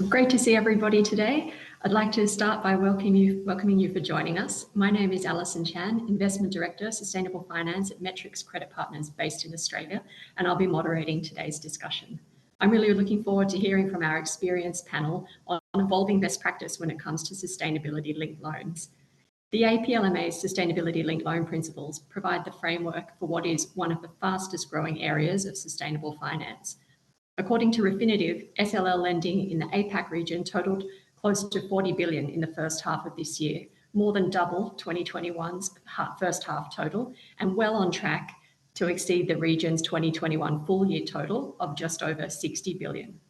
Great to see everybody today. I'd like to start by welcoming you for joining us. My name is Alison Chan, Investment Director, Sustainable Finance at Metrics Credit Partners based in Australia, and I'll be moderating today's discussion. I'm really looking forward to hearing from our experienced panel on evolving best practice when it comes to sustainability-linked loans. The APLMA's sustainability-linked loan principles provide the framework for what is one of the fastest growing areas of sustainable finance. According to Refinitiv, SLL lending in the APAC region totaled close to 40 billion in the first half of this year, more than double 2021's first half total, and well on track to exceed the region's 2021 full year total of just over 60 billion.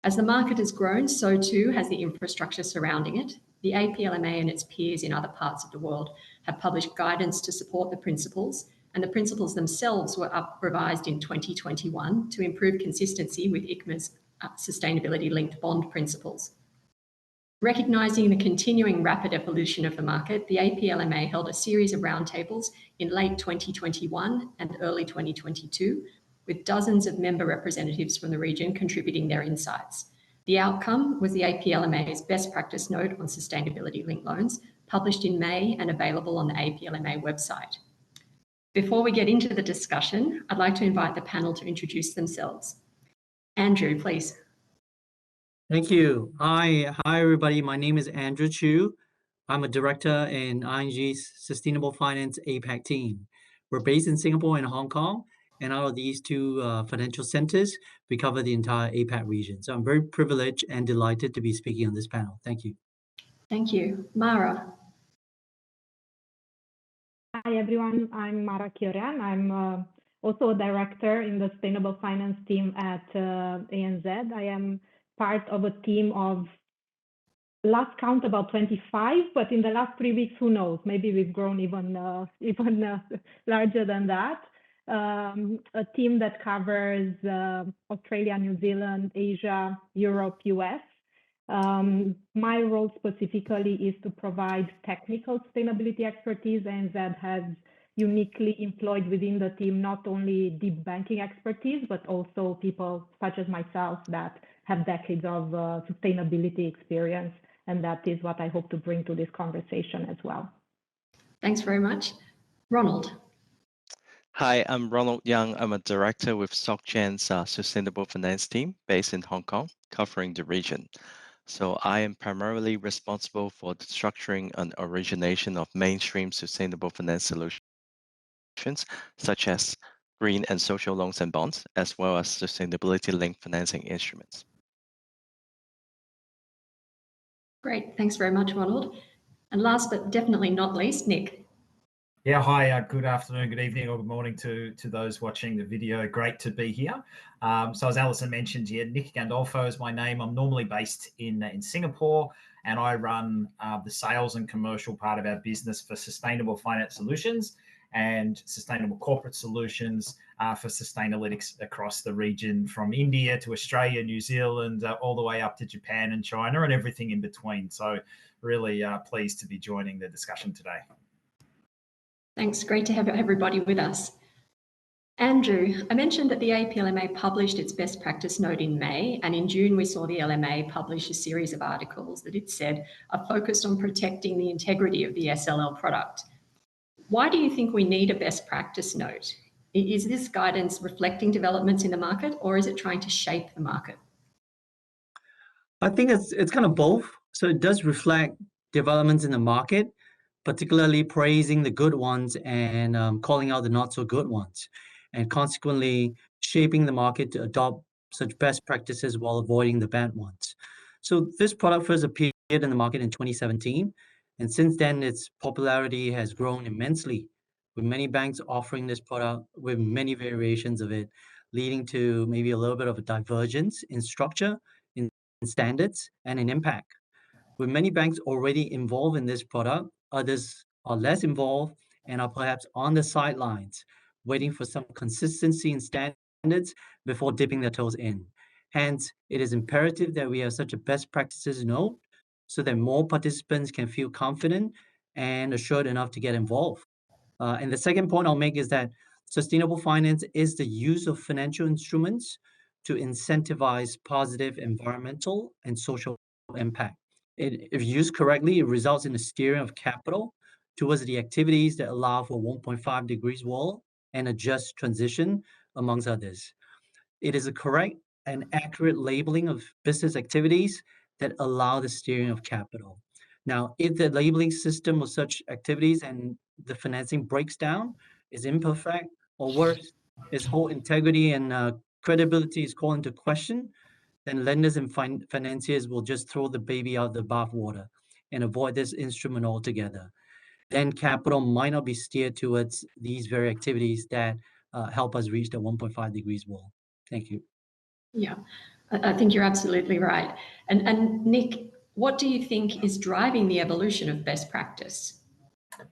As the market has grown, so too has the infrastructure surrounding it. The APLMA and its peers in other parts of the world have published guidance to support the principles, and the principles themselves were revised in 2021 to improve consistency with ICMA's sustainability-linked bond principles. Recognising the continuing rapid evolution of the market, the APLMA held a series of roundtables in late 2021 and early 2022, with dozens of member representatives from the region contributing their insights. The outcome was the APLMA's best practice note on sustainability-linked loans, published in May and available on the APLMA website. Before we get into the discussion, I'd like to invite the panel to introduce themselves. Andrew, please. Thank you. Hi, everybody. My name is Andrew Chu. I'm a director in ING's Sustainable Finance APAC team. We're based in Singapore and Hong Kong, and out of these two financial centers, we cover the entire APAC region. So I'm very privileged and delighted to be speaking on this panel. Thank you. Thank you. Mara. Hi, everyone. I'm Mara Kioran. I'm also a director in the Sustainable Finance team at ANZ. I am part of a team of, last count, about 25, but in the last 3 weeks, who knows? Maybe we've grown even larger than that. A team that covers Australia, New Zealand, Asia, Europe, US. My role specifically is to provide technical sustainability expertise, and that has uniquely employed within the team not only deep banking expertise, but also people such as myself that have decades of sustainability experience. And that is what I hope to bring to this conversation as well. Thanks very much. Ronald. Hi, I'm Ronald Young. I'm a director with SocGen's Sustainable Finance team based in Hong Kong, covering the region. So I am primarily responsible for the structuring and origination of mainstream sustainable finance solutions, such as green and social loans and bonds, as well as sustainability-linked financing instruments. Great, thanks very much, Ronald. And last but definitely not least, Nick. Yeah, hi, good afternoon, good evening, or good morning to those watching the video. Great to be here. So as Alison mentioned, yeah, Nick Gandolfo is my name. I'm normally based in Singapore, and I run the sales and commercial part of our business for Sustainable Finance Solutions and Sustainable Corporate Solutions for Sustainalytics across the region, from India to Australia, New Zealand, all the way up to Japan and China and everything in between. So really pleased to be joining the discussion today. Thanks, great to have everybody with us. Andrew, I mentioned that the APLMA published its best practice note in May, and in June we saw the LMA publish a series of articles that it said are focused on protecting the integrity of the SLL product. Why do you think we need a best practice note? Is this guidance reflecting developments in the market, or is it trying to shape the market? I think it's kind of both. So it does reflect developments in the market, particularly praising the good ones and calling out the not so good ones, and consequently shaping the market to adopt such best practices while avoiding the bad ones. So this product first appeared in the market in 2017, and since then its popularity has grown immensely, with many banks offering this product with many variations of it, leading to maybe a little bit of a divergence in structure, in standards, and in impact. With many banks already involved in this product, others are less involved and are perhaps on the sidelines, waiting for some consistency in standards before dipping their toes in. Hence, it is imperative that we have such a best practices note so that more participants can feel confident and assured enough to get involved. And the second point I'll make is that sustainable finance is the use of financial instruments to incentivize positive environmental and social impact. If used correctly, it results in the steering of capital towards the activities that allow for 1.5 degrees wall and a just transition, amongst others. It is a correct and accurate labeling of business activities that allow the steering of capital. Now, if the labeling system of such activities and the financing breaks down, is imperfect, or worse, its whole integrity and credibility is called into question, then lenders and financiers will just throw the baby out the bathwater and avoid this instrument altogether. Then capital might not be steered towards these very activities that help us reach the 1.5 degrees wall. Thank you. Yeah, I think you're absolutely right. And Nick, what do you think is driving the evolution of best practice?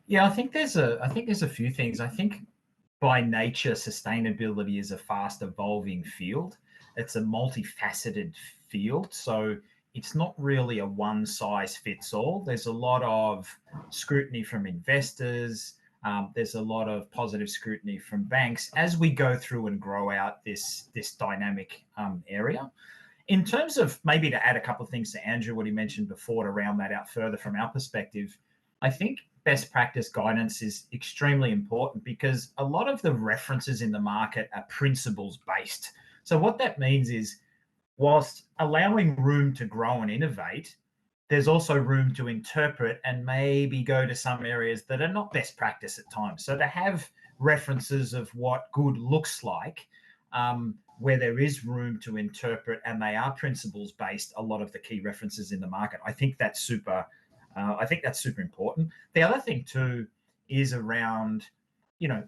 Yeah, I think there's a few things. I think by nature, sustainability is a fast evolving field. It's a multifaceted field. So it's not really a one size fits all. There's a lot of scrutiny from investors. There's a lot of positive scrutiny from banks as we go through and grow out this dynamic area. In terms of, maybe to add a couple of things to Andrew, what he mentioned before, to round that out further from our perspective, I think best practice guidance is extremely important because a lot of the references in the market are principles based. So what that means is, whilst allowing room to grow and innovate, there's also room to interpret and maybe go to some areas that are not best practice at times. So to have references of what good looks like, where there is room to interpret and they are principles based, a lot of the key references in the market, I think that's super important. The other thing too is around,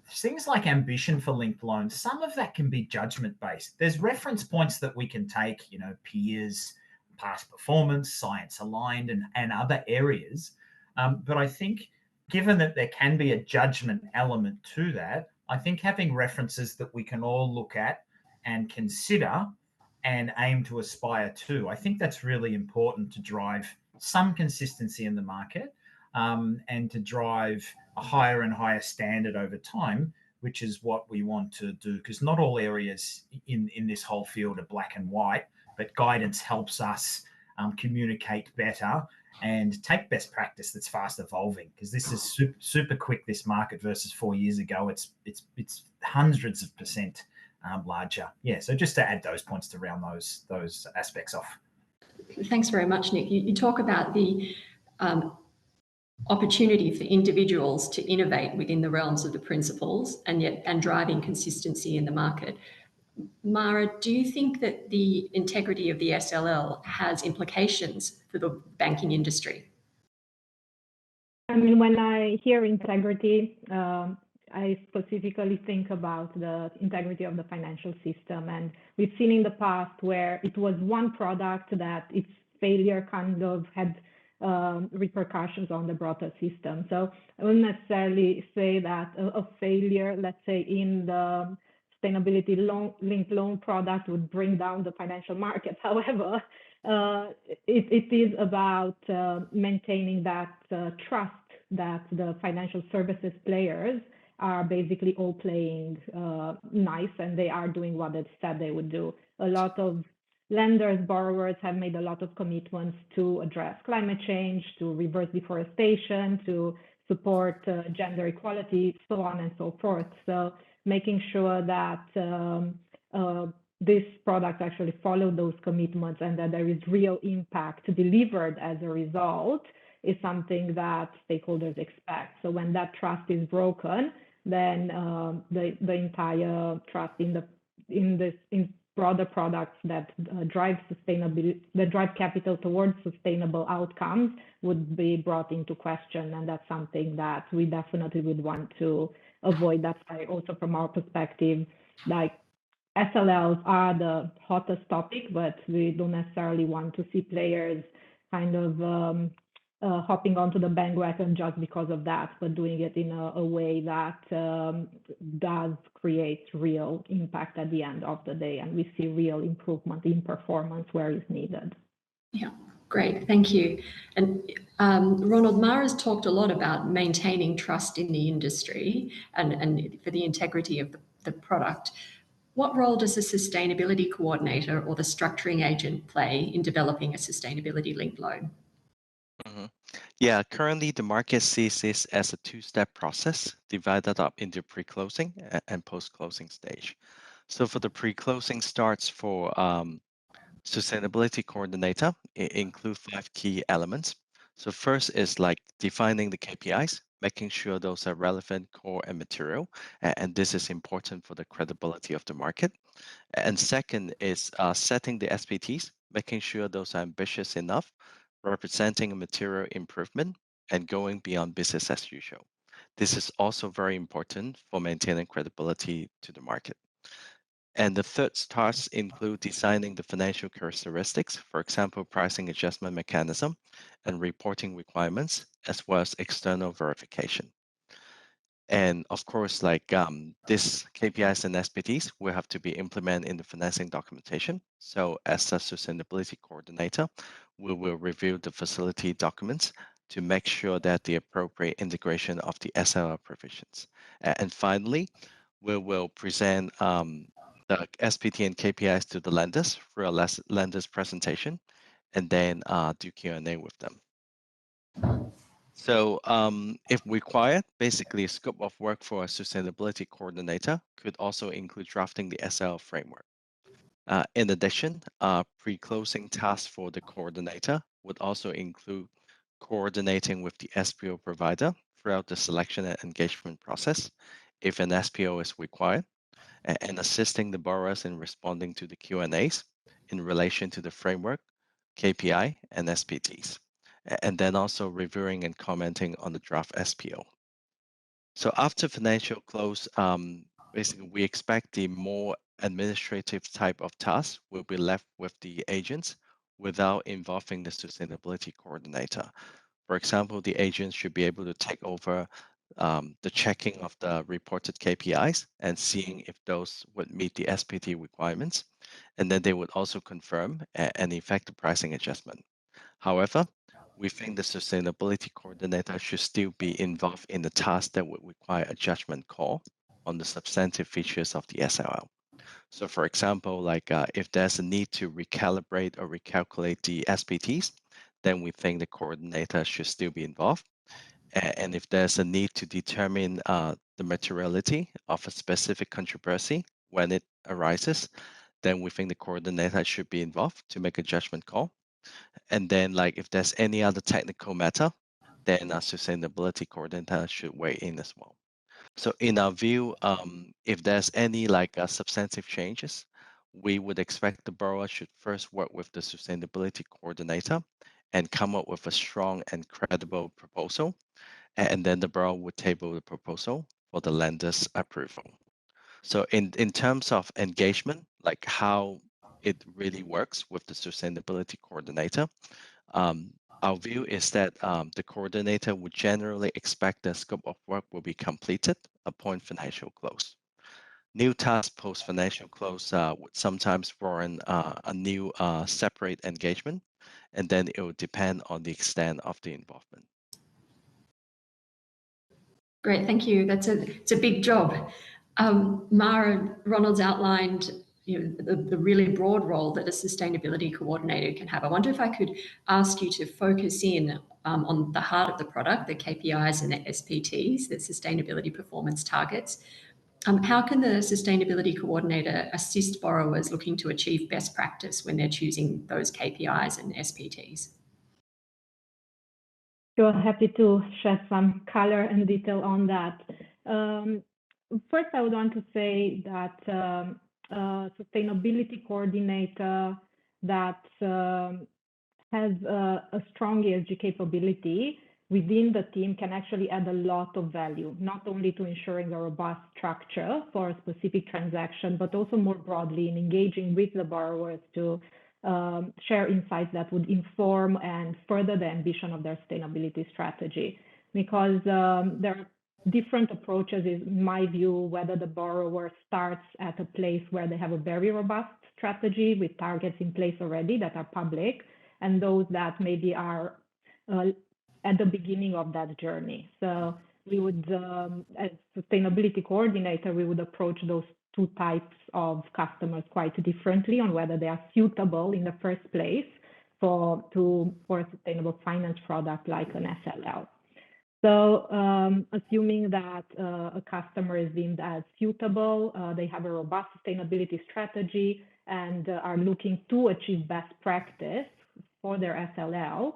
things like ambition for linked loans. Some of that can be judgment based. There's reference points that we can take, peers, past performance, science aligned, and other areas. But I think given that there can be a judgment element to that, I think having references that we can all look at and consider and aim to aspire to, I think that's really important to drive some consistency in the market, and to drive a higher and higher standard over time, which is what we want to do. Because not all areas in this whole field are black and white, but guidance helps us communicate better and take best practice that's fast evolving. Because this is super quick, this market, versus 4 years ago. It's hundreds of percent larger. Yeah, so just to add those points to round those aspects off. Thanks very much, Nick. You talk about the opportunity for individuals to innovate within the realms of the principles and driving consistency in the market. Mara, do you think that the integrity of the SLL has implications for the banking industry? I mean, when I hear integrity, I specifically think about the integrity of the financial system. And we've seen in the past where it was one product that its failure kind of had repercussions on the broader system. So I wouldn't necessarily say that a failure, let's say, in the sustainability linked loan product would bring down the financial markets. However, it is about maintaining that trust that the financial services players are basically all playing nice, and they are doing what they said they would do. A lot of lenders, borrowers have made a lot of commitments to address climate change, to reverse deforestation, to support gender equality, so on and so forth. So making sure that this product actually follow those commitments and that there is real impact delivered as a result is something that stakeholders expect. So when that trust is broken, then the entire trust in broader products that drive sustainability, that drive capital towards sustainable outcomes would be brought into question. And that's something that we definitely would want to avoid. That's why also from our perspective, like SLLs are the hottest topic, but we don't necessarily want to see players kind of hopping onto the bandwagon just because of that, but doing it in a way that does create real impact at the end of the day, and we see real improvement in performance where is needed. Yeah, great, thank you. And Ronald, Mara's talked a lot about maintaining trust in the industry and for the integrity of the product. What role does the sustainability coordinator or the structuring agent play in developing a sustainability-linked loan? Mhm. Yeah, currently the market sees this as a two-step process divided up into pre-closing and post-closing stage. So for the pre-closing starts for sustainability coordinator, it include 5 key elements. So first is like defining the KPIs, making sure those are relevant, core, and material. And this is important for the credibility of the market. And second is setting the SPTs, making sure those are ambitious enough, representing a material improvement, and going beyond business as usual. This is also very important for maintaining credibility to the market. And the third task include designing the financial characteristics, for example, pricing adjustment mechanism and reporting requirements, as well as external verification. And of course, like this KPIs and SPTs will have to be implemented in the financing documentation. So as a sustainability coordinator, we will review the facility documents to make sure that the appropriate integration of the SLL provisions. And finally, we will present the SPT and KPIs to the lenders through a lender's presentation, and then do Q&A with them. So if required, basically a scope of work for a sustainability coordinator could also include drafting the SL framework. In addition, pre-closing tasks for the coordinator would also include coordinating with the SPO provider throughout the selection and engagement process, if an SPO is required, and assisting the borrowers in responding to the Q&As in relation to the framework, KPI, and SPTs, and then also reviewing and commenting on the draft SPO. So after financial close, basically we expect the more administrative type of tasks will be left with the agents without involving the sustainability coordinator. For example, the agents should be able to take over the checking of the reported KPIs and seeing if those would meet the SPT requirements. And then they would also confirm and effect the pricing adjustment. However, we think the sustainability coordinator should still be involved in the task that would require a judgment call on the substantive features of the SLL. So for example, like if there's a need to recalibrate or recalculate the SPTs, then we think the coordinator should still be involved. And if there's a need to determine the materiality of a specific controversy when it arises, then we think the coordinator should be involved to make a judgment call. And then like if there's any other technical matter, then our sustainability coordinator should weigh in as well. So in our view, if there's any like substantive changes, we would expect the borrower should first work with the sustainability coordinator and come up with a strong and credible proposal. And then the borrower would table the proposal for the lender's approval. So in terms of engagement, like how it really works with the sustainability coordinator, our view is that the coordinator would generally expect the scope of work will be completed upon financial close. New tasks post financial close would sometimes warrant a new separate engagement, and then it would depend on the extent of the involvement. Great, thank you. It's a big job. Mara, Ronald's outlined the really broad role that a sustainability coordinator can have. I wonder if I could ask you to focus in on the heart of the product, the KPIs and the SPTs, the sustainability performance targets. How can the sustainability coordinator assist borrowers looking to achieve best practice when they're choosing those KPIs and SPTs? Sure, happy to shed some color and detail on that. First, I would want to say that sustainability coordinator that has a strong ESG capability within the team can actually add a lot of value, not only to ensuring a robust structure for a specific transaction, but also more broadly in engaging with the borrowers to share insights that would inform and further the ambition of their sustainability strategy. Because there are different approaches, in my view, whether the borrower starts at a place where they have a very robust strategy with targets in place already that are public, and those that maybe are at the beginning of that journey. So we would, as sustainability coordinator, we would approach those two types of customers quite differently on whether they are suitable in the first place for a sustainable finance product like an SLL. So assuming that a customer is deemed as suitable, they have a robust sustainability strategy and are looking to achieve best practice for their SLL,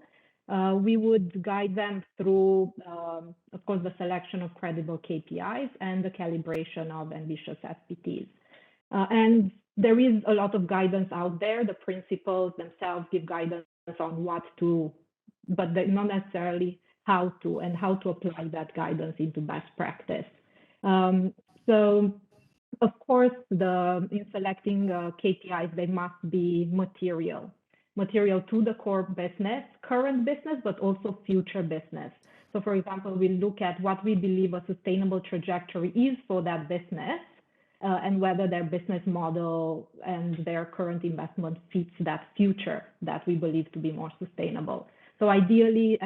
we would guide them through, of course, the selection of credible KPIs and the calibration of ambitious SPTs. And there is a lot of guidance out there. The principles themselves give guidance on what to, but not necessarily how to, and how to apply that guidance into best practice. So, of course, in selecting KPIs, they must be material to the core business, current business, but also future business. So, for example, we look at what we believe a sustainable trajectory is for that business, and whether their business model and their current investment fits that future that we believe to be more sustainable. So ideally,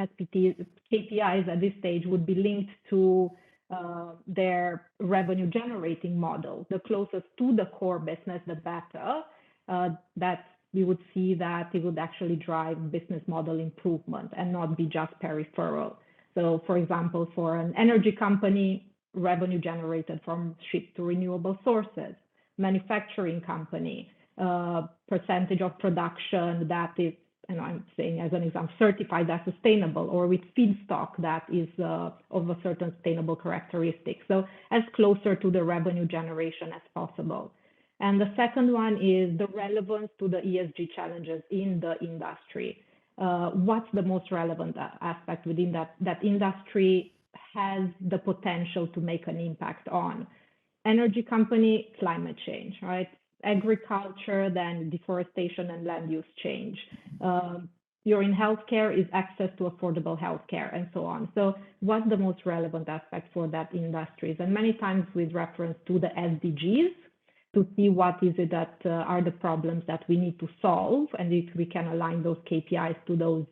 KPIs at this stage would be linked to their revenue generating model. The closest to the core business, the better. That we would see that it would actually drive business model improvement and not be just peripheral. So, for example, for an energy company, revenue generated from shift to renewable sources, manufacturing company, percentage of production that is, and I'm saying as an example, certified as sustainable, or with feedstock that is of a certain sustainable characteristic. So as closer to the revenue generation as possible. And the second one is the relevance to the ESG challenges in the industry. What's the most relevant aspect within that industry has the potential to make an impact on? Energy company, climate change, right? Agriculture, then deforestation and land use change. You're in healthcare, is access to affordable healthcare, and so on. So what's the most relevant aspect for that industries? And many times with reference to the SDGs, to see what is it that are the problems that we need to solve, and if we can align those KPIs to those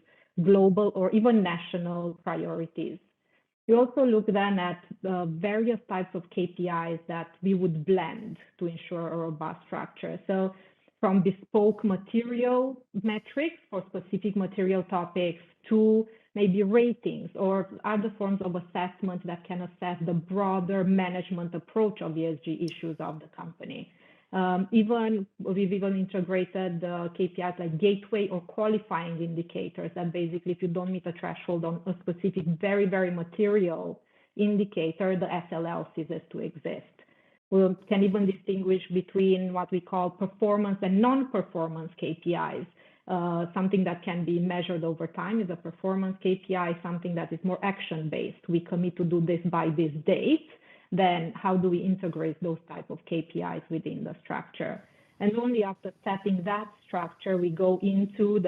global or even national priorities. We also look then at various types of KPIs that we would blend to ensure a robust structure. So from bespoke material metrics for specific material topics to maybe ratings or other forms of assessment that can assess the broader management approach of ESG issues of the company. We've even integrated KPIs like gateway or qualifying indicators that basically if you don't meet a threshold on a specific very, very material indicator, the SLL ceases to exist. We can even distinguish between what we call performance and non-performance KPIs. Something that can be measured over time is a performance KPI, something that is more action-based. We commit to do this by this date. Then how do we integrate those type of KPIs within the structure? And only after setting that structure, we go into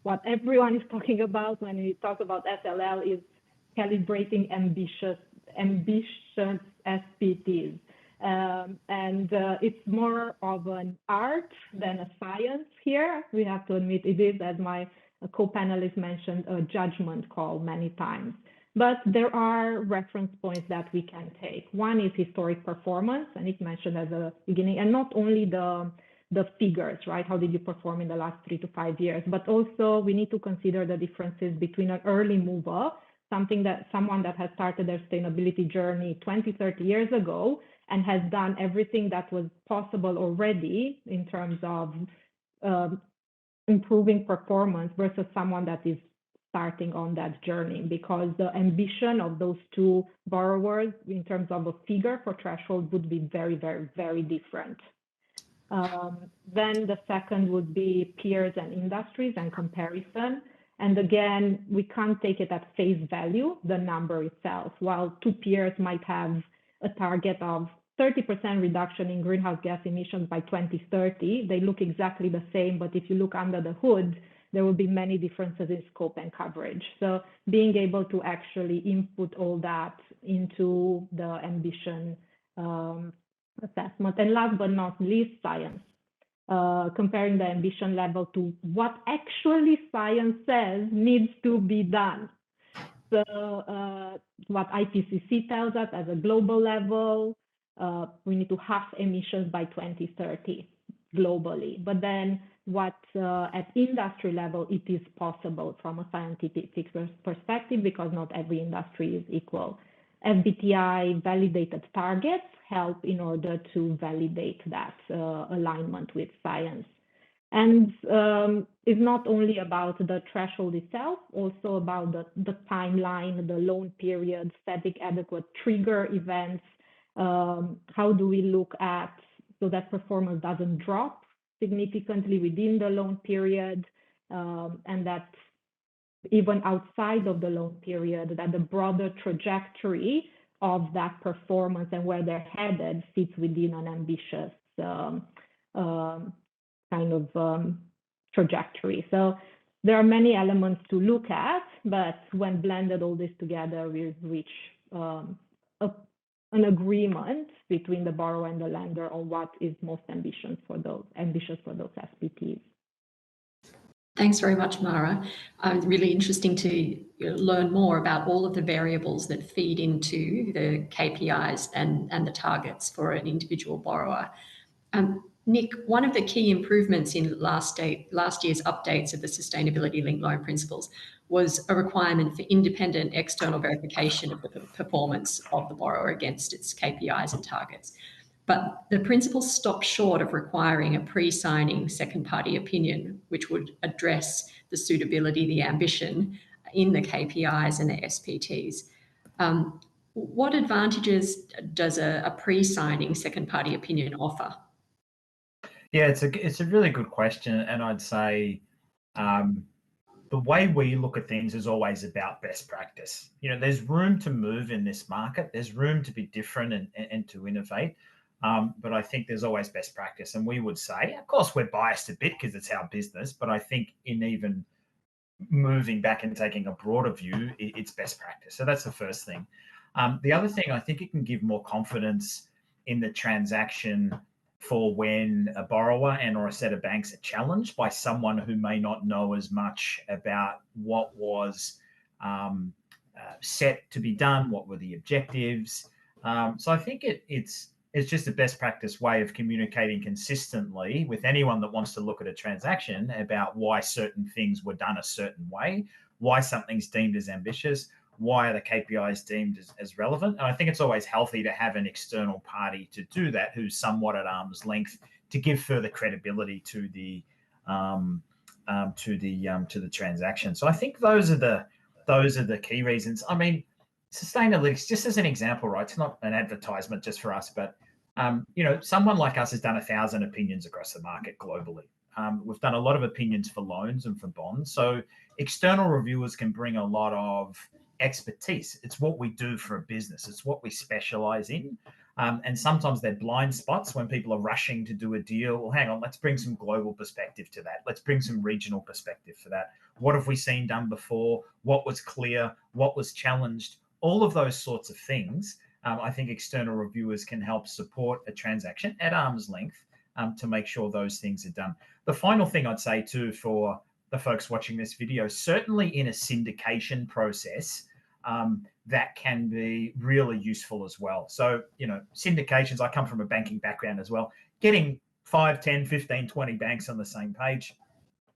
what everyone is talking about when we talk about SLL is calibrating ambitious SPTs. And it's more of an art than a science here. We have to admit it is, as my co-panelist mentioned, a judgment call many times. But there are reference points that we can take. One is historic performance, and it mentioned at the beginning, and not only the figures, right? How did you perform in the last 3 to 5 years? But also we need to consider the differences between an early mover, someone that has started their sustainability journey 20, 30 years ago, and has done everything that was possible already in terms of improving performance versus someone that is starting on that journey, because the ambition of those two borrowers in terms of a figure for threshold would be very, very, very different. Then the second would be peers and industries and comparison. And again, we can't take it at face value, the number itself. While two peers might have a target of 30% reduction in greenhouse gas emissions by 2030, they look exactly the same, but if you look under the hood, there will be many differences in scope and coverage. So being able to actually input all that into the ambition assessment. And last but not least, science. Comparing the ambition level to what actually science says needs to be done. what IPCC tells us as a global level. We need to halve emissions by 2030 globally. But then what at industry level, it is possible from a scientific perspective, because not every industry is equal. SBTi validated targets help in order to validate that alignment with science. And it's not only about the threshold itself, also about the timeline, the loan period, static adequate trigger events. How do we look at so that performance doesn't drop significantly within the loan period, and that even outside of the loan period, that the broader trajectory of that performance and where they're headed fits within an ambitious kind of trajectory. So there are many elements to look at, but when blended all this together, we reach an agreement between the borrower and the lender on what is most ambitious for those SPTs. Thanks very much, Mara. Really interesting to learn more about all of the variables that feed into the KPIs and the targets for an individual borrower. Nick, one of the key improvements in last year's updates of the sustainability-linked loan principles was a requirement for independent external verification of the performance of the borrower against its KPIs and targets. But the principles stopped short of requiring a pre-signing second-party opinion, which would address the suitability, the ambition in the KPIs and the SPTs. What advantages does a pre-signing second-party opinion offer? Yeah, it's a really good question, and I'd say the way we look at things is always about best practice. You know, there's room to move in this market. There's room to be different and to innovate. But I think there's always best practice. And we would say, of course, we're biased a bit because it's our business, but I think in even moving back and taking a broader view, it's best practice. So that's the first thing. The other thing, I think it can give more confidence in the transaction for when a borrower and or a set of banks are challenged by someone who may not know as much about what was set to be done, what were the objectives. So I think it's just a best practice way of communicating consistently with anyone that wants to look at a transaction about why certain things were done a certain way, why something's deemed as ambitious, why are the KPIs deemed as relevant. And I think it's always healthy to have an external party to do that, who's somewhat at arm's length, to give further credibility to the transaction. So I think those are the key reasons. I mean, Sustainalytics, just as an example, right? It's not an advertisement just for us, but you know, someone like us has done 1,000 opinions across the market globally. We've done a lot of opinions for loans and for bonds. So external reviewers can bring a lot of expertise. It's what we do for a business. It's what we specialize in. And sometimes they're blind spots when people are rushing to do a deal. Well, hang on, let's bring some global perspective to that. Let's bring some regional perspective for that. What have we seen done before? What was clear? What was challenged? All of those sorts of things, I think external reviewers can help support a transaction at arm's length to make sure those things are done. The final thing I'd say too for the folks watching this video, certainly in a syndication process, that can be really useful as well. So, you know, syndications, I come from a banking background as well. Getting 5, 10, 15, 20 banks on the same page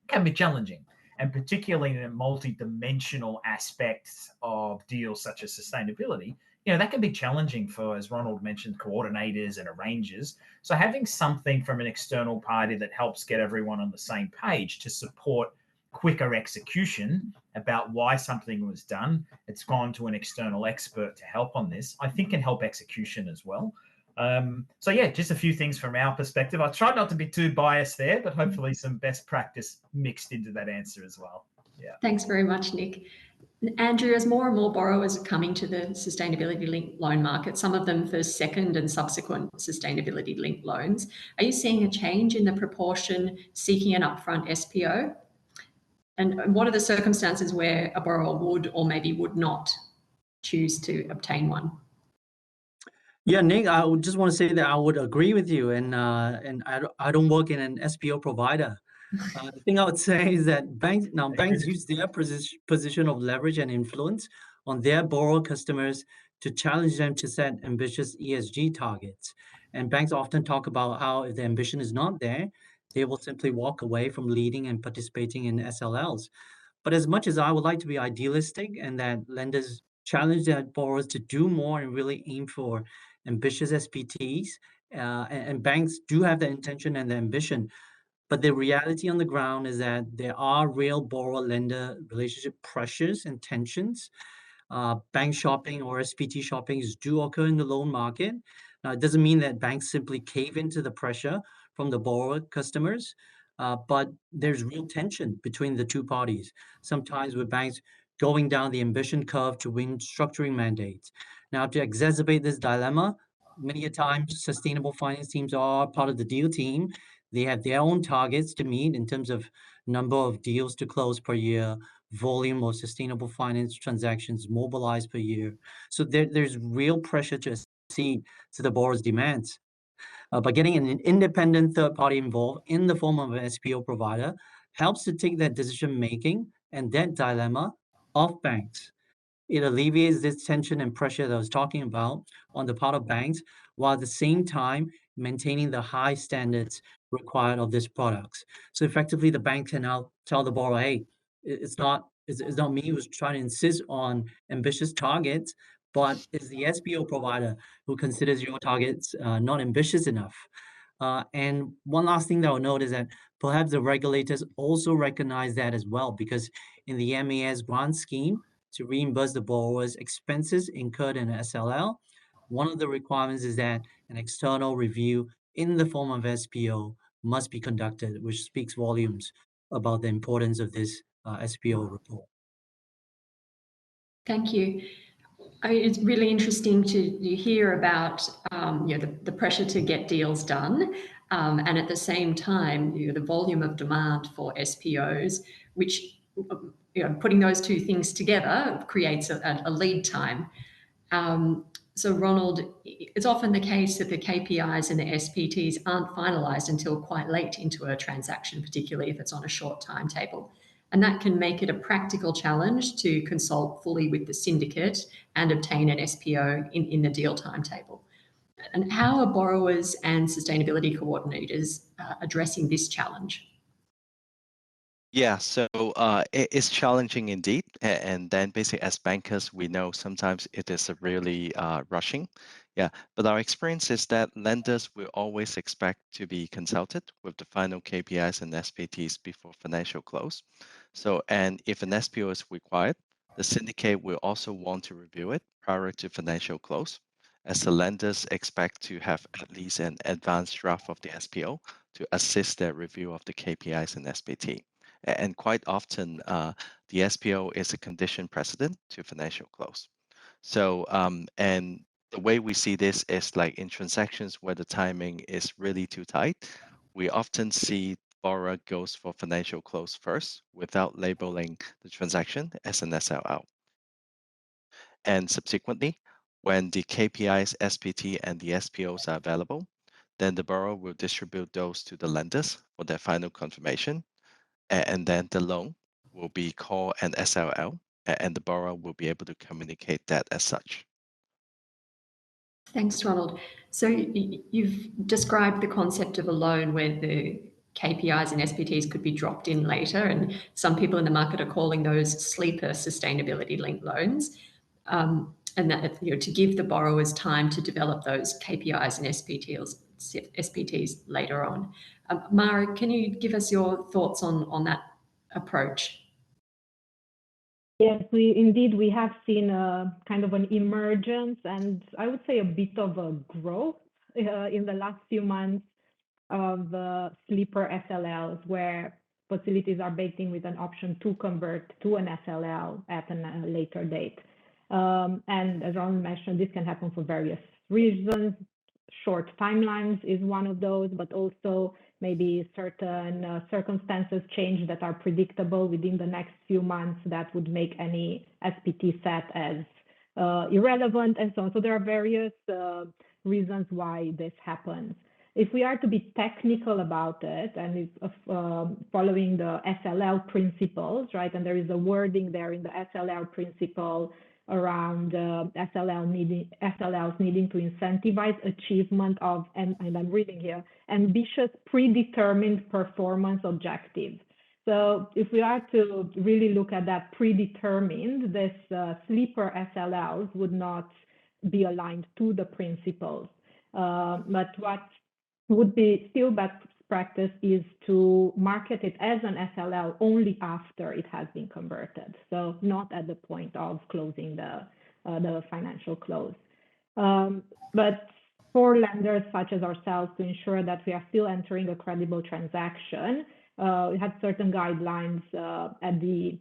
can be challenging. And particularly in a multi-dimensional aspects of deals such as sustainability, you know, that can be challenging for, as Ronald mentioned, coordinators and arrangers. So having something from an external party that helps get everyone on the same page to support quicker execution about why something was done, it's gone to an external expert to help on this, I think can help execution as well. So yeah, just a few things from our perspective. I tried not to be too biased there, but hopefully some best practice mixed into that answer as well. Yeah. Thanks very much, Nick. Andrew, as more and more borrowers are coming to the sustainability-linked loan market, some of them for second and subsequent sustainability-linked loans, are you seeing a change in the proportion seeking an upfront SPO? And what are the circumstances where a borrower would or maybe would not choose to obtain one? Yeah, Nick, I would just want to say that I would agree with you, and I don't work in an SPO provider. The thing I would say is that banks use their position of leverage and influence on their borrower customers to challenge them to set ambitious ESG targets. And banks often talk about how if the ambition is not there, they will simply walk away from leading and participating in SLLs. But as much as I would like to be idealistic and that lenders challenge their borrowers to do more and really aim for ambitious SPTs, and banks do have the intention and the ambition, but the reality on the ground is that there are real borrower-lender relationship pressures and tensions. Bank shopping or SPT shoppings do occur in the loan market. Now, it doesn't mean that banks simply cave into the pressure from the borrower customers, but there's real tension between the two parties, sometimes with banks going down the ambition curve to win structuring mandates. Now, to exacerbate this dilemma, many a times sustainable finance teams are part of the deal team. They have their own targets to meet in terms of number of deals to close per year, volume of sustainable finance transactions mobilized per year. So there's real pressure to accede to the borrower's demands. By getting an independent third party involved in the form of an SPO provider helps to take that decision making and that dilemma off banks. It alleviates this tension and pressure that I was talking about on the part of banks, while at the same time maintaining the high standards required of these products. So effectively, the bank can now tell the borrower, hey, it's not me who's trying to insist on ambitious targets, but it's the SBO provider who considers your targets not ambitious enough. And one last thing that I'll note is that perhaps the regulators also recognize that as well, because in the MAS grant scheme, to reimburse the borrower's expenses incurred in an SLL, one of the requirements is that an external review in the form of SPO must be conducted, which speaks volumes about the importance of this SPO report. Thank you. It's really interesting to hear about the pressure to get deals done, and at the same time, the volume of demand for SPOs, which putting those two things together creates a lead time. So Ronald, it's often the case that the KPIs and the SPTs aren't finalized until quite late into a transaction, particularly if it's on a short timetable. And that can make it a practical challenge to consult fully with the syndicate and obtain an SPO in the deal timetable. And how are borrowers and sustainability coordinators addressing this challenge? Yeah, so it's challenging indeed. And then basically as bankers, we know sometimes it is a really rushing. Yeah, but our experience is that lenders will always expect to be consulted with the final KPIs and SPTs before financial close. So, and if an SPO is required, the syndicate will also want to review it prior to financial close, as the lenders expect to have at least an advanced draft of the SPO to assist their review of the KPIs and SPT. And quite often, the SPO is a condition precedent to financial close. So, and the way we see this is like in transactions where the timing is really too tight, we often see borrower goes for financial close first without labeling the transaction as an SLL. And subsequently, when the KPIs, SPT, and the SPOs are available, then the borrower will distribute those to the lenders for their final confirmation. And then the loan will be called an SLL, and the borrower will be able to communicate that as such. Thanks, Ronald. So you've described the concept of a loan where the KPIs and SPTs could be dropped in later, and some people in the market are calling those sleeper sustainability-linked loans, and that to give the borrowers time to develop those KPIs and SPTs later on. Mara, can you give us your thoughts on that approach? Yes, we have seen a kind of an emergence and I would say a bit of a growth in the last few months of sleeper SLLs, where facilities are baked in with an option to convert to an SLL at a later date. And as Ron mentioned, this can happen for various reasons. Short timelines is one of those, but also maybe certain circumstances change that are predictable within the next few months that would make any SPT set as irrelevant and so on. So there are various reasons why this happens. If we are to be technical about it, and if, following the SLL principles, right, and there is a wording there in the SLL principle around SLLs needing to incentivize achievement of, and I'm reading here, ambitious predetermined performance objectives. So if we are to really look at that predetermined, this sleeper SLLs would not be aligned to the principles. But what would be still best practice is to market it as an SLL only after it has been converted. So not at the point of closing the financial close. But for lenders such as ourselves, to ensure that we are still entering a credible transaction, we had certain guidelines at the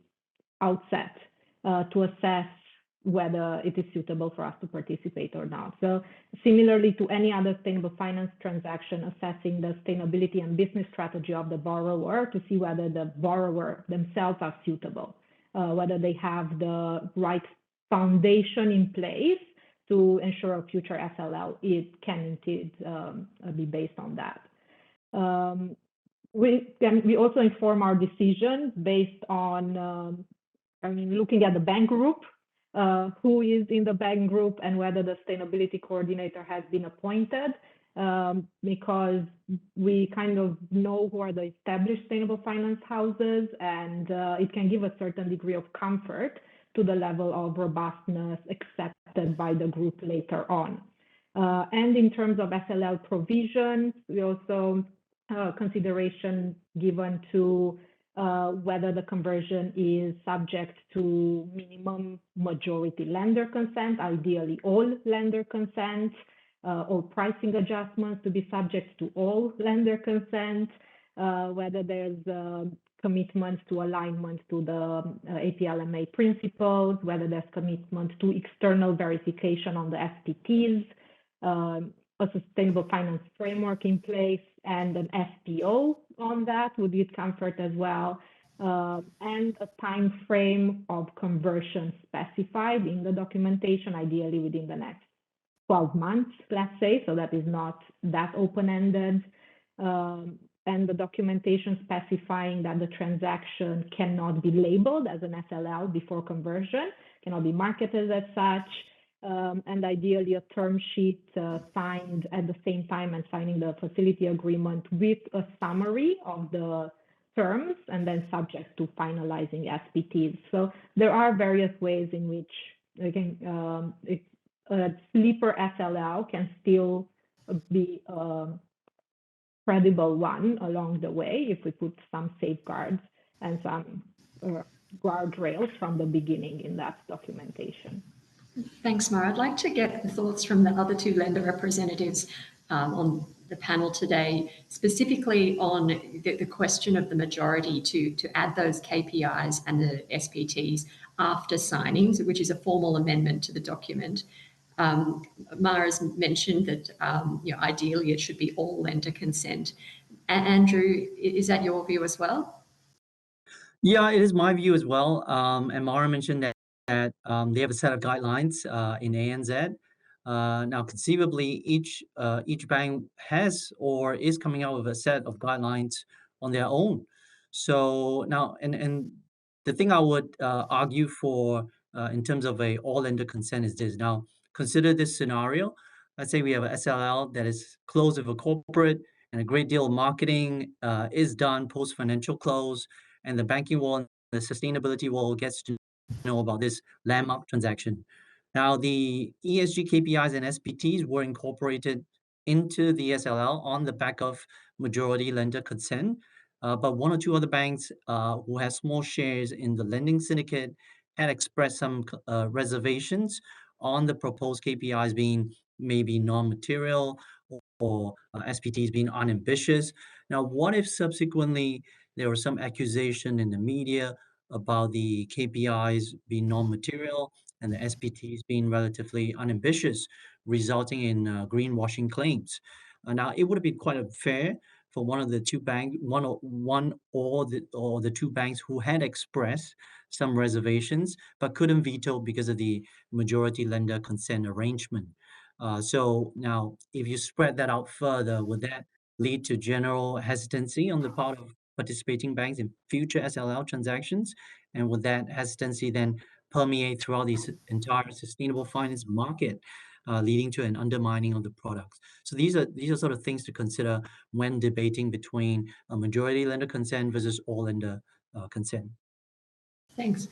outset to assess whether it is suitable for us to participate or not. So similarly to any other sustainable finance transaction, assessing the sustainability and business strategy of the borrower to see whether the borrower themselves are suitable, whether they have the right foundation in place to ensure a future SLL, it can indeed be based on that. We also inform our decisions based on looking at the bank group, who is in the bank group, and whether the sustainability coordinator has been appointed, because we kind of know who are the established sustainable finance houses, and it can give a certain degree of comfort to the level of robustness accepted by the group later on. And in terms of SLL provisions, we also consideration given to whether the conversion is subject to minimum majority lender consent, ideally all lender consent, or pricing adjustments to be subject to all lender consent, whether there's commitment to alignment to the APLMA principles, whether there's commitment to external verification on the SPTs, a sustainable finance framework in place, and an SPO on that would give comfort as well, and a time frame of conversion specified in the documentation, ideally within the next 12 months, let's say, so that is not that open-ended, and the documentation specifying that the transaction cannot be labeled as an SLL before conversion, cannot be marketed as such, and ideally a term sheet signed at the same time and signing the facility agreement with a summary of the terms, and then subject to finalizing SPTs. So there are various ways in which, again, a sleeper SLL can still be a credible one along the way if we put some safeguards and some guardrails from the beginning in that documentation. Thanks, Mara. I'd like to get the thoughts from the other two lender representatives on the panel today, specifically on the question of the majority to add those KPIs and the SPTs after signing, which is a formal amendment to the document. Mara's mentioned that ideally it should be all lender consent. Andrew, is that your view as well? Yeah, it is my view as well. And Mara mentioned that they have a set of guidelines in ANZ. Now, conceivably, each bank has or is coming out with a set of guidelines on their own. So now, and the thing I would argue for in terms of a all lender consent is this. Now, consider this scenario. Let's say we have a SLL that is closed with a corporate, and a great deal of marketing is done post financial close, and the banking world, the sustainability world gets to know about this landmark transaction. Now, the ESG KPIs and SPTs were incorporated into the SLL on the back of majority lender consent, but one or two other banks who have small shares in the lending syndicate had expressed some reservations on the proposed KPIs being maybe non-material or SPTs being unambitious. Now, what if subsequently there was some accusation in the media about the KPIs being non-material and the SPTs being relatively unambitious, resulting in greenwashing claims? Now, it would have been quite unfair for one of the two banks, one or the two banks who had expressed some reservations but couldn't veto because of the majority lender consent arrangement. So now, if you spread that out further, would that lead to general hesitancy on the part of participating banks in future SLL transactions? And would that hesitancy then permeate throughout the entire sustainable finance market, leading to an undermining of the products. So these are sort of things to consider when debating between a majority lender consent versus all lender consent. Thanks.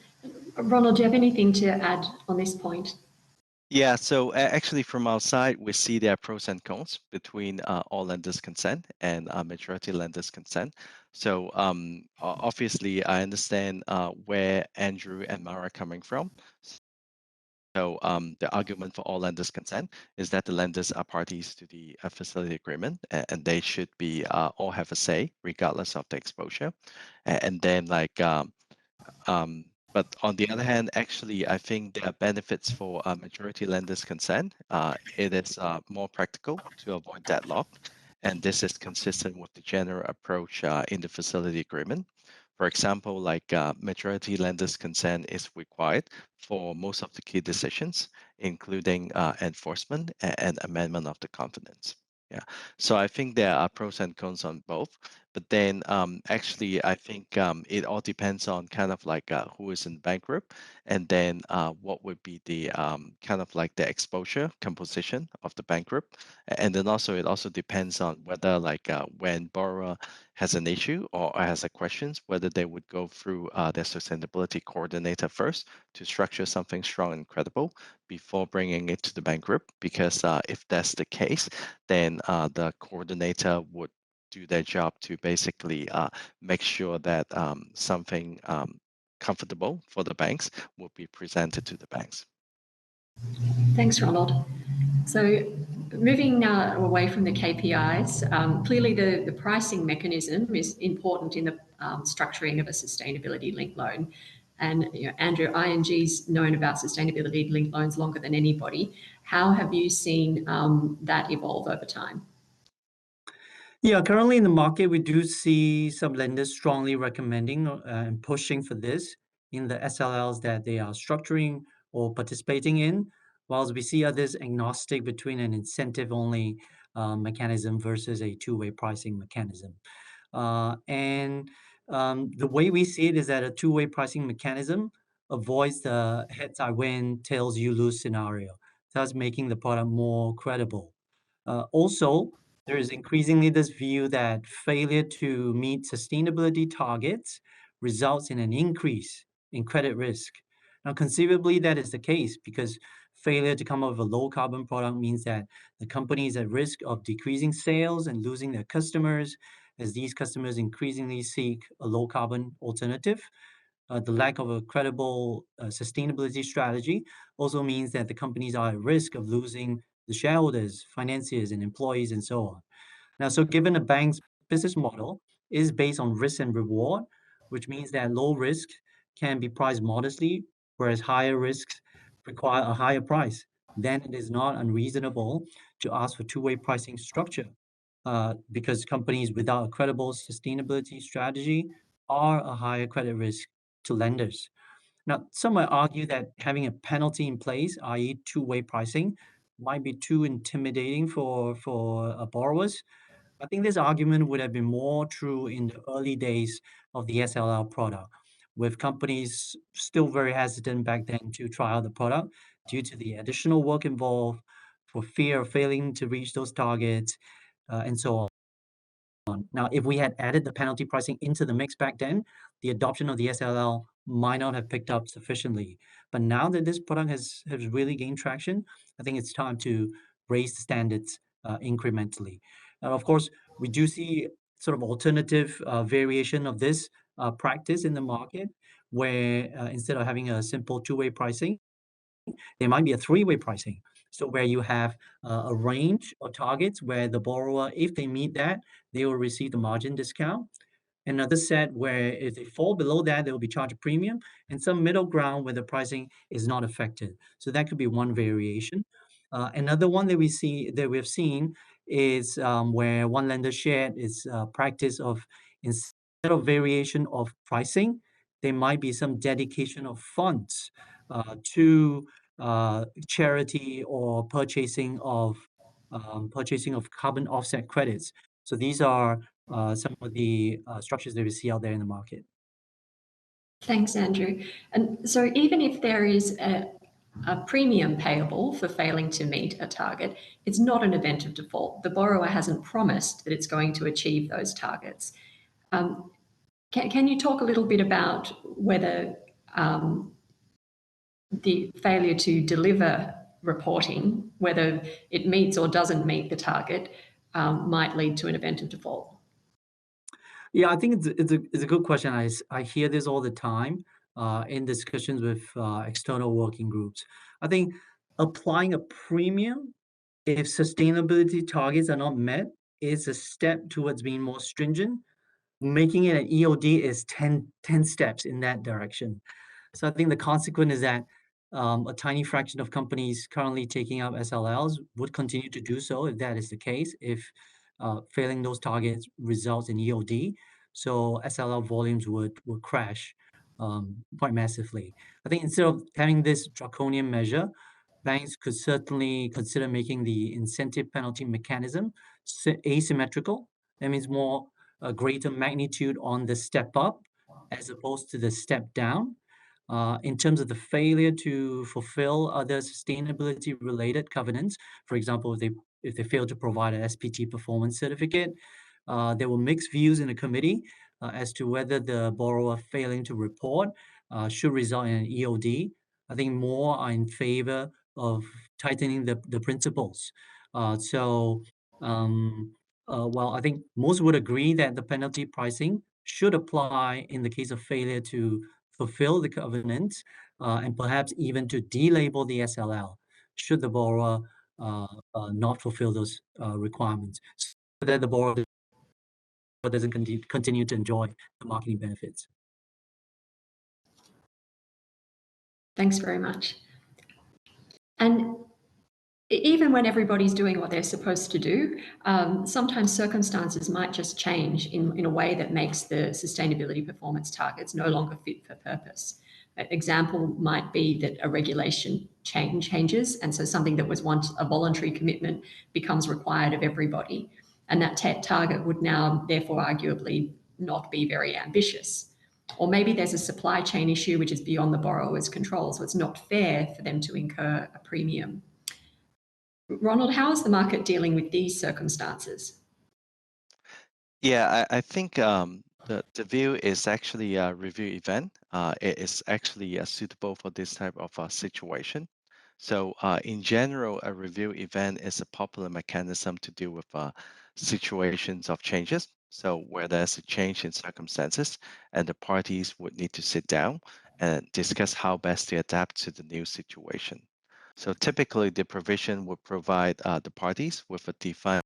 Ronald, do you have anything to add on this point? Yeah, so actually from our side, we see there are pros and cons between all lenders consent and majority lenders consent. So obviously, I understand where Andrew and Mara are coming from. So the argument for all lenders consent is that the lenders are parties to the facility agreement, and they should be all have a say regardless of the exposure. And then but on the other hand, actually, I think there are benefits for majority lenders consent. It is more practical to avoid deadlock, and this is consistent with the general approach in the facility agreement. For example, majority lenders consent is required for most of the key decisions, including enforcement and amendment of the confidence. Yeah, so I think there are pros and cons on both. But then actually, I think it all depends on kind of who is in the bank group, and then what would be the kind of the exposure composition of the bank group. And then also it also depends on whether when borrower has an issue or has a questions, whether they would go through their sustainability coordinator first to structure something strong and credible before bringing it to the bank group. Because if that's the case, then the coordinator would do their job to basically make sure that something comfortable for the banks will be presented to the banks. Thanks, Ronald. So moving now away from the KPIs, clearly the pricing mechanism is important in the structuring of a sustainability-linked loan. And Andrew, ING's known about sustainability-linked loans longer than anybody. How have you seen that evolve over time? Yeah, currently in the market, we do see some lenders strongly recommending and pushing for this in the SLLs that they are structuring or participating in, whilst we see others agnostic between an incentive-only mechanism versus a two-way pricing mechanism. And the way we see it is that a two-way pricing mechanism avoids the heads I win, tails you lose scenario, thus making the product more credible. Also, there is increasingly this view that failure to meet sustainability targets results in an increase in credit risk. Now, conceivably, that is the case because failure to come up with a low carbon product means that the company is at risk of decreasing sales and losing their customers as these customers increasingly seek a low carbon alternative. The lack of a credible sustainability strategy also means that the companies are at risk of losing the shareholders, financiers, and employees, and so on. Now, so given a bank's business model is based on risk and reward, which means that low risk can be priced modestly, whereas higher risks require a higher price, then it is not unreasonable to ask for two-way pricing structure because companies without a credible sustainability strategy are a higher credit risk to lenders. Now, some might argue that having a penalty in place, i.e., two-way pricing, might be too intimidating for borrowers. I think this argument would have been more true in the early days of the SLL product, with companies still very hesitant back then to try out the product due to the additional work involved, for fear of failing to reach those targets, and so on. Now, if we had added the penalty pricing into the mix back then, the adoption of the SLL might not have picked up sufficiently. But now that this product has really gained traction, I think it's time to raise the standards incrementally. Of course, we do see sort of alternative variation of this practice in the market, where instead of having a simple two-way pricing, there might be a three-way pricing. So where you have a range of targets where the borrower, if they meet that, they will receive the margin discount. Another set where if they fall below that, they will be charged a premium, and some middle ground where the pricing is not affected. So that could be one variation. Another one that we've seen is where one lender shared its practice of instead of variation of pricing, there might be some dedication of funds to charity or purchasing of carbon offset credits. So these are some of the structures that we see out there in the market. Thanks, Andrew. And so even if there is a premium payable for failing to meet a target, it's not an event of default. The borrower hasn't promised that it's going to achieve those targets. Can you talk a little bit about whether the failure to deliver reporting, whether it meets or doesn't meet the target, might lead to an event of default? Yeah, I think it's a good question. I hear this all the time in discussions with external working groups. I think applying a premium if sustainability targets are not met is a step towards being more stringent. Making it an EOD is 10 steps in that direction. So I think the consequence is that a tiny fraction of companies currently taking up SLLs would continue to do so if that is the case, if failing those targets results in EOD. So SLL volumes would crash quite massively. I think instead of having this draconian measure, banks could certainly consider making the incentive penalty mechanism asymmetrical. That means more a greater magnitude on the step up as opposed to the step down. In terms of the failure to fulfill other sustainability related covenants, for example, if they fail to provide an SPT performance certificate, there were mixed views in the committee as to whether the borrower failing to report should result in an EOD. I think more are in favor of tightening the principles. So, while I think most would agree that the penalty pricing should apply in the case of failure to fulfill the covenant, and perhaps even to delabel the SLL should the borrower not fulfill those requirements, so that the borrower doesn't continue to enjoy the marketing benefits. Thanks very much. And even when everybody's doing what they're supposed to do, sometimes circumstances might just change in a way that makes the sustainability performance targets no longer fit for purpose. An example might be that a regulation changes, and so something that was once a voluntary commitment becomes required of everybody. And that target would now, therefore, arguably not be very ambitious. Or maybe there's a supply chain issue which is beyond the borrower's control, so it's not fair for them to incur a premium. Ronald, how is the market dealing with these circumstances? Yeah, I think the view is actually a review event. It is actually suitable for this type of situation. So in general, a review event is a popular mechanism to deal with situations of changes. So where there's a change in circumstances and the parties would need to sit down and discuss how best to adapt to the new situation. So typically the provision would provide the parties with a defined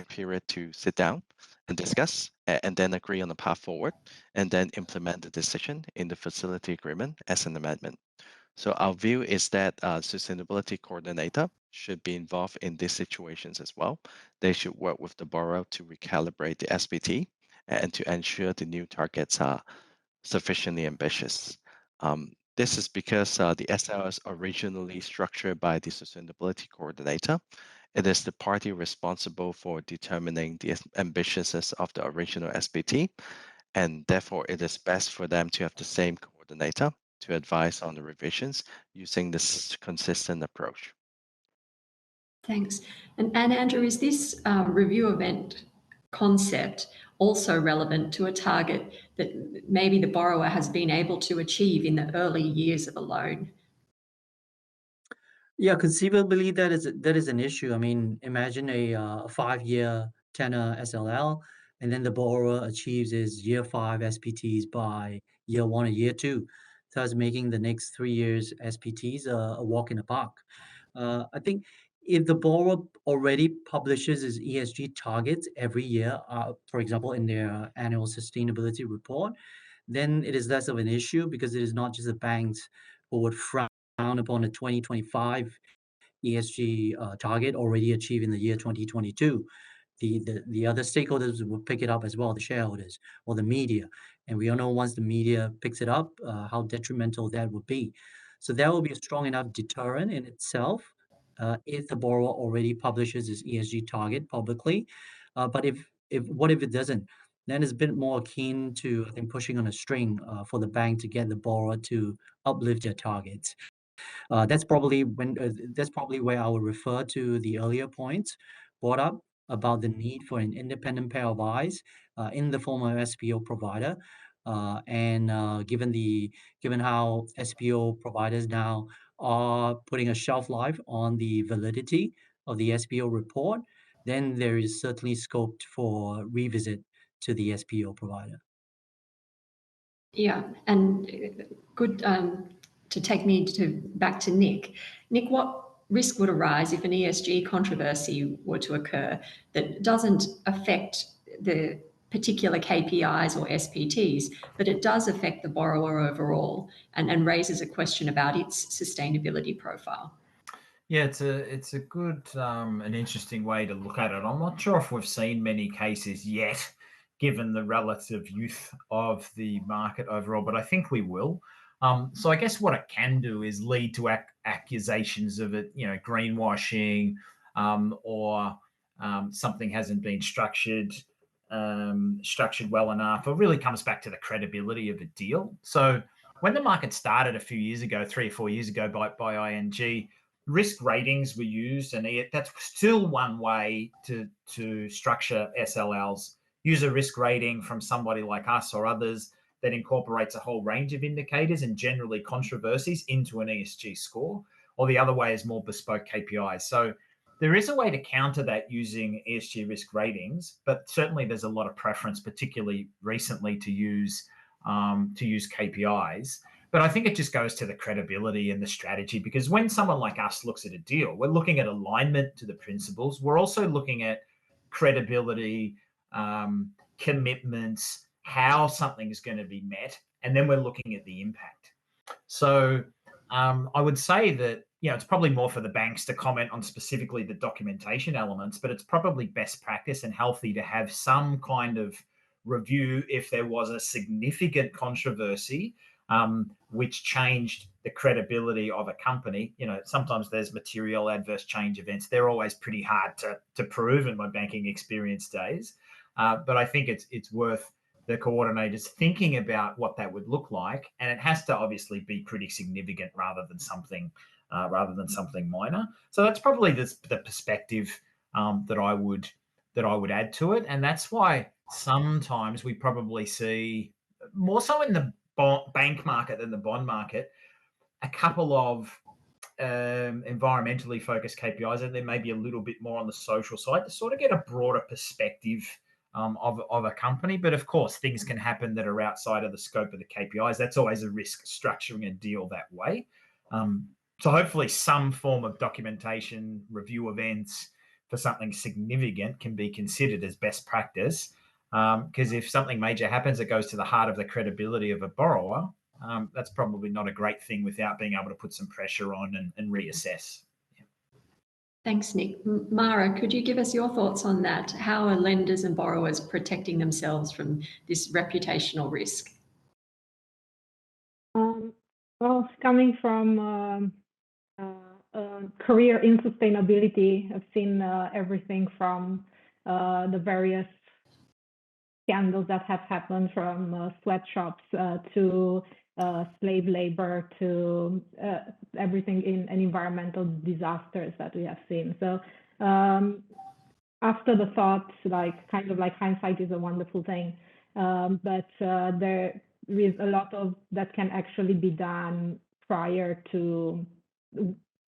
period to sit down and discuss and then agree on a path forward and then implement the decision in the facility agreement as an amendment. So our view is that sustainability coordinator should be involved in these situations as well. They should work with the borrower to recalibrate the SPT and to ensure the new targets are sufficiently ambitious. This is because the SL is originally structured by the sustainability coordinator. It is the party responsible for determining the ambitiousness of the original SPT, and therefore it is best for them to have the same coordinator to advise on the revisions using this consistent approach. Thanks. And Andrew, is this review event concept also relevant to a target that maybe the borrower has been able to achieve in the early years of a loan? Yeah, conceivably that is an issue. I mean, imagine a 5-year tenor SLL, and then the borrower achieves his year 5 SPTs by year 1 or year 2, thus making the next 3 years SPTs a walk in the park. I think if the borrower already publishes his ESG targets every year, for example, in their annual sustainability report, then it is less of an issue because it is not just the banks who would frown upon a 2025 ESG target already achieved in the year 2022. The other stakeholders will pick it up as well, the shareholders or the media. And we all know once the media picks it up, how detrimental that would be. So that will be a strong enough deterrent in itself if the borrower already publishes his ESG target publicly. But if what if it doesn't? then it's a bit more keen to, I think, pushing on a string for the bank to get the borrower to uplift their targets. That's probably where I would refer to the earlier points brought up about the need for an independent pair of eyes in the form of SPO provider. Given how SPO providers now are putting a shelf life on the validity of the SPO report, then there is certainly scope for revisit to the SPO provider. Yeah, and good to take me back to Nick. Nick, what risk would arise if an ESG controversy were to occur that doesn't affect the particular KPIs or SPTs, but it does affect the borrower overall and raises a question about its sustainability profile? Yeah, it's a good an interesting way to look at it. I'm not sure if we've seen many cases yet, given the relative youth of the market overall, but I think we will. So I guess what it can do is lead to accusations of it, greenwashing, or something hasn't been structured well enough. It really comes back to the credibility of a deal. So when the market started a few years ago, 3 or 4 years ago, by ING, risk ratings were used, and that's still one way to structure SLLs. Use a risk rating from somebody like us or others that incorporates a whole range of indicators and generally controversies into an ESG score, or the other way is more bespoke KPIs. So there is a way to counter that using ESG risk ratings, but certainly there's a lot of preference, particularly recently, to use KPIs. But I think it just goes to the credibility and the strategy, because when someone like us looks at a deal, we're looking at alignment to the principles. We're also looking at credibility, commitments, how something is going to be met, and then we're looking at the impact. So I would say that it's probably more for the banks to comment on specifically the documentation elements, but it's probably best practice and healthy to have some kind of review if there was a significant controversy which changed the credibility of a company. Sometimes there's material adverse change events. They're always pretty hard to prove in my banking experience days. But I think it's worth the coordinators thinking about what that would look like, and it has to obviously be pretty significant rather than something minor. So that's probably the perspective that I would add to it, and that's why sometimes we probably see, more so in the bank market than the bond market, a couple of environmentally focused KPIs, and then maybe a little bit more on the social side to sort of get a broader perspective of a company. But of course, things can happen that are outside of the scope of the KPIs. That's always a risk, structuring a deal that way. So hopefully some form of documentation, review events for something significant can be considered as best practice. Because if something major happens that goes to the heart of the credibility of a borrower, that's probably not a great thing without being able to put some pressure on and reassess. Yeah. Thanks, Nick. Mara, could you give us your thoughts on that? How are lenders and borrowers protecting themselves from this reputational risk? Well, coming from a career in sustainability, I've seen everything from the various scandals that have happened, from sweatshops to slave labor to everything in environmental disasters that we have seen. So after the thought, kind of like hindsight is a wonderful thing, but there is a lot of that can actually be done prior to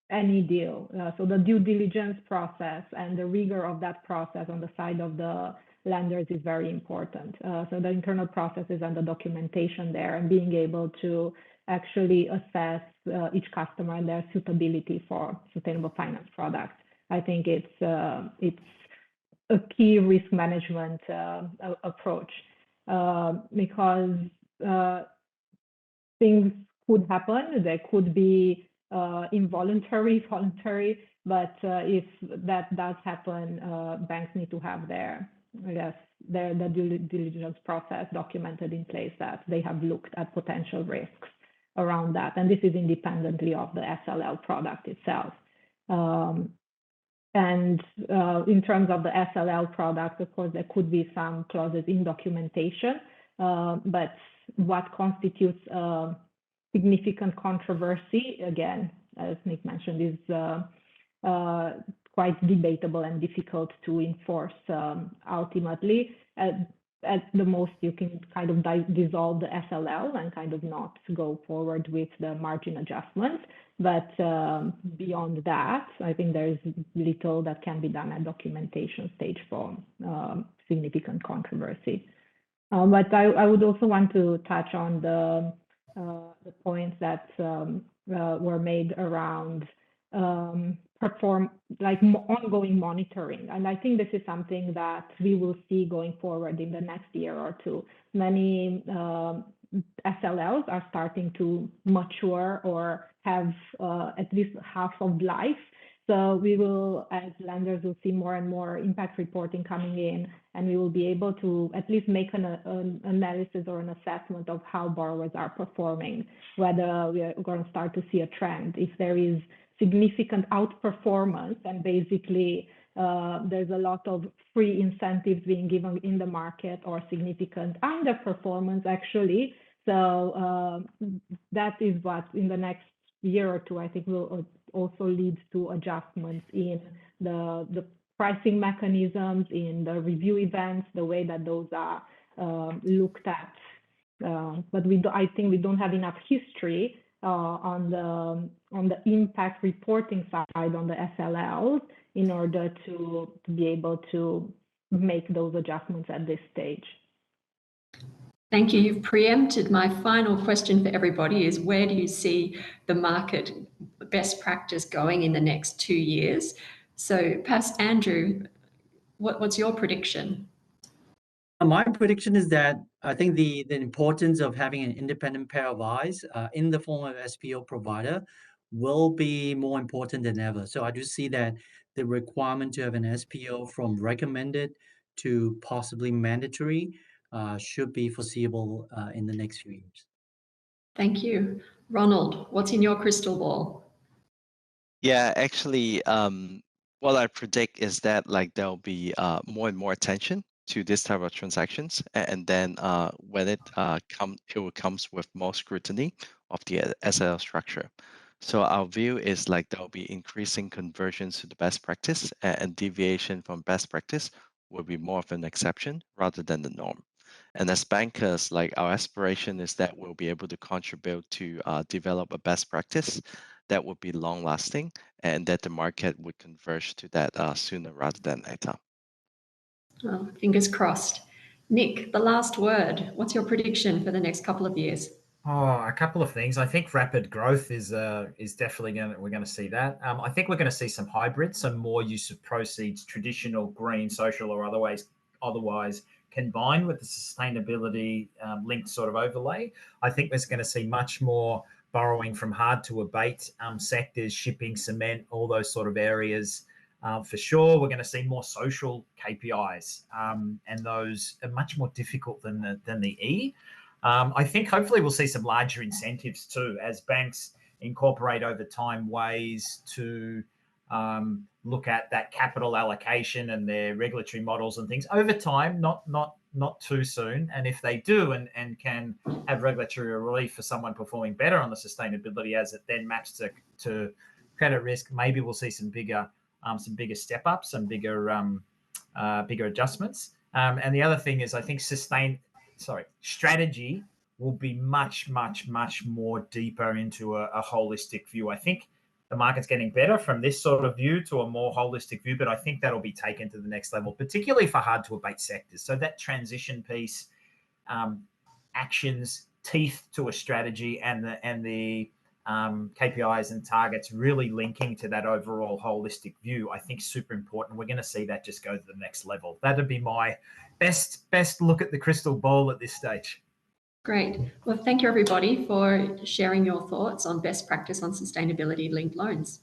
any deal. So the due diligence process and the rigor of that process on the side of the lenders is very important. So the internal processes and the documentation there, and being able to actually assess each customer and their suitability for sustainable finance products. I think it's a key risk management approach, because things could happen. There could be involuntary, voluntary, but if that does happen, banks need to have the due diligence process documented in place, that they have looked at potential risks around that. And this is independently of the SLL product itself. And in terms of the SLL product, of course, there could be some clauses in documentation, but what constitutes significant controversy, again, as Nick mentioned, is quite debatable and difficult to enforce ultimately. At the most, you can kind of dissolve the SLL and kind of not go forward with the margin adjustments. But beyond that, I think there's little that can be done at documentation stage for significant controversy. But I would also want to touch on the points that were made around ongoing monitoring. And I think this is something that we will see going forward in the next year or two. Many SLLs are starting to mature or have at least half of life. So we will, as lenders, will see more and more impact reporting coming in, and we will be able to at least make an analysis or an assessment of how borrowers are performing, whether we are going to start to see a trend. If there is significant outperformance and basically there's a lot of free incentives being given in the market, or significant underperformance actually. So that is what in the next year or two, I think will also lead to adjustments in the pricing mechanisms, in the review events, the way that those are looked at. But I think we don't have enough history on the impact reporting side on the SLLs in order to be able to make those adjustments at this stage. Thank you. You've preempted my final question for everybody is, where do you see the market best practice going in the next 2 years? So perhaps Andrew, what's your prediction? My prediction is that I think the importance of having an independent pair of eyes in the form of SPO provider will be more important than ever. So I do see that the requirement to have an SPO from recommended to possibly mandatory should be foreseeable in the next few years. Thank you. Ronald, what's in your crystal ball? Yeah, actually, what I predict is that there'll be more and more attention to this type of transactions, and then when it comes with more scrutiny of the SLL structure. So our view is there'll be increasing conversions to the best practice, and deviation from best practice will be more of an exception rather than the norm. And as bankers, our aspiration is that we'll be able to contribute to develop a best practice that would be long lasting, and that the market would converge to that sooner rather than later. Oh, fingers crossed. Nick, the last word. What's your prediction for the next couple of years? Oh, a couple of things. I think rapid growth is definitely we're going to see that. I think we're going to see some hybrids, some more use of proceeds, traditional, green, social, or otherwise combined with the sustainability linked sort of overlay. I think we're going to see much more borrowing from hard to abate sectors, shipping, cement, all those sort of areas. For sure, we're going to see more social KPIs, and those are much more difficult than the E. I think hopefully we'll see some larger incentives too, as banks incorporate over time ways to look at that capital allocation and their regulatory models and things over time, not too soon. And if they do and can have regulatory relief for someone performing better on the sustainability as it then maps to credit risk, maybe we'll see some bigger step ups, some bigger adjustments. And the other thing is, I think strategy will be much more deeper into a holistic view. I think the market's getting better from this sort of view to a more holistic view, but I think that'll be taken to the next level, particularly for hard to abate sectors. So that transition piece, actions, teeth to a strategy, and the KPIs and targets really linking to that overall holistic view, I think super important. We're going to see that just go to the next level. That'd be my best look at the crystal ball at this stage. Great. Well, thank you everybody for sharing your thoughts on best practice on sustainability linked loans.